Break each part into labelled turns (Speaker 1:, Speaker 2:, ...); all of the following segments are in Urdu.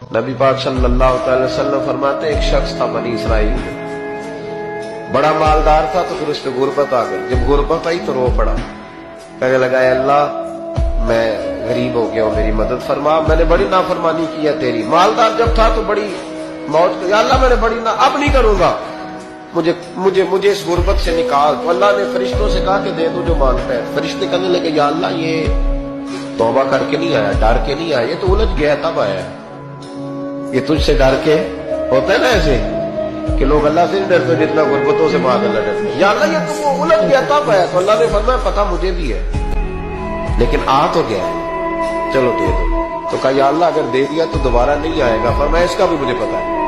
Speaker 1: نبی پاک صلی اللہ تعالی وسلم فرماتے ایک شخص تھا بنی اسرائیل میں، بڑا مالدار تھا، تو پھر اس پہ غربت آ گئی۔ جب غربت آئی تو رو پڑا، کہنے لگا اے اللہ میں غریب ہو گیا ہوں، میری مدد فرما، میں نے بڑی نافرمانی کی ہے تیری۔ مالدار جب تھا تو بڑی موج، یا اللہ میں نے بڑی اب نہیں کروں گا، مجھے اس غربت سے نکال۔ تو اللہ نے فرشتوں سے کہا کہ دے دو جو مانگتا ہے۔ فرشتے کہنے لگے یا اللہ یہ توبہ کر کے نہیں آیا، ڈر کے نہیں آیا، یہ تو الجھ گیا تب آیا ہے، یہ تجھ سے ڈر کے ہوتا ہے نا ایسے کہ لوگ اللہ سے نہیں ڈرتے جتنا غربتوں سے مانگ اللہ ڈرتے۔ یا اللہ یہ تو وہ الجھ گیا تب آیا۔ تو اللہ نے فرمایا پتہ مجھے بھی ہے لیکن آ تو گیا ہے، چلو دے دو۔ تو کہا یا اللہ اگر دے دیا تو دوبارہ نہیں آئے گا۔ فرمایا اس کا بھی مجھے پتا ہے،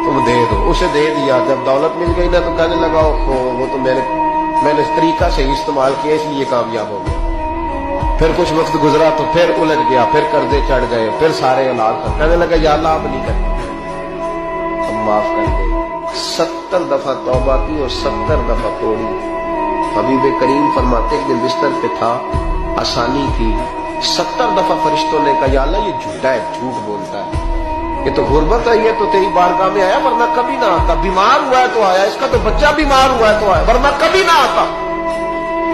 Speaker 1: تم دے دو۔ اسے دے دیا۔ جب دولت مل گئی نا تو کہنے لگا وہ تو میں نے اس طریقہ سے استعمال کیا اس لیے کامیاب ہو گیا۔ پھر کچھ وقت گزرا تو پھر الجھ گیا، پھر قرضے چڑھ گئے، پھر سارے اولاد کر کہنے لگا یا اللہ اب نہیں کریں، اب معاف کر دے۔ 70 دفعہ توبہ کی اور 70 دفعہ توڑی۔ حبیب کریم فرماتے ایک دن بستر پہ تھا، آسانی تھی، 70 دفعہ فرشتوں نے کہا یا اللہ یہ جھوٹا ہے، جھوٹ بولتا ہے، یہ تو غربت آئی ہے تو تیری بارگاہ میں آیا ورنہ کبھی نہ آتا، بیمار ہوا ہے تو آیا، اس کا تو بچہ بیمار ہوا ہے تو آیا ورنہ کبھی نہ آتا۔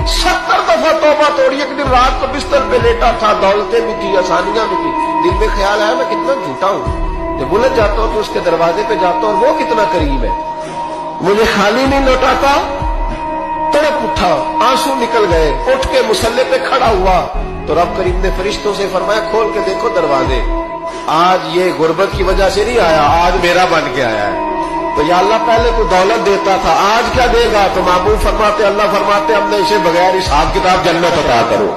Speaker 1: 70 دفعہ توبہ توڑی۔ ایک دن رات کو بستر پہ لیٹا تھا، دولتیں بھی تھی، آسانیاں بھی تھی، دل میں خیال آیا میں کتنا جھوٹا ہوں، جب الجھ جاتا ہوں تو اس کے دروازے پہ جاتا ہوں اور وہ کتنا قریب ہے، مجھے خالی نہیں لوٹاتا۔ تڑپ اٹھا، آنسو نکل گئے، اٹھ کے مصلے پہ کھڑا ہوا تو رب کریم نے فرشتوں سے فرمایا کھول کے دیکھو دروازے، آج یہ غربت کی وجہ سے نہیں آیا، آج میرا بن کے آیا ہے۔ تو یا اللہ پہلے تو دولت دیتا تھا، آج کیا دے گا؟ تو محبوب فرماتے اللہ فرماتے ہم نے اسے بغیر حساب کتاب جنت عطا کرو۔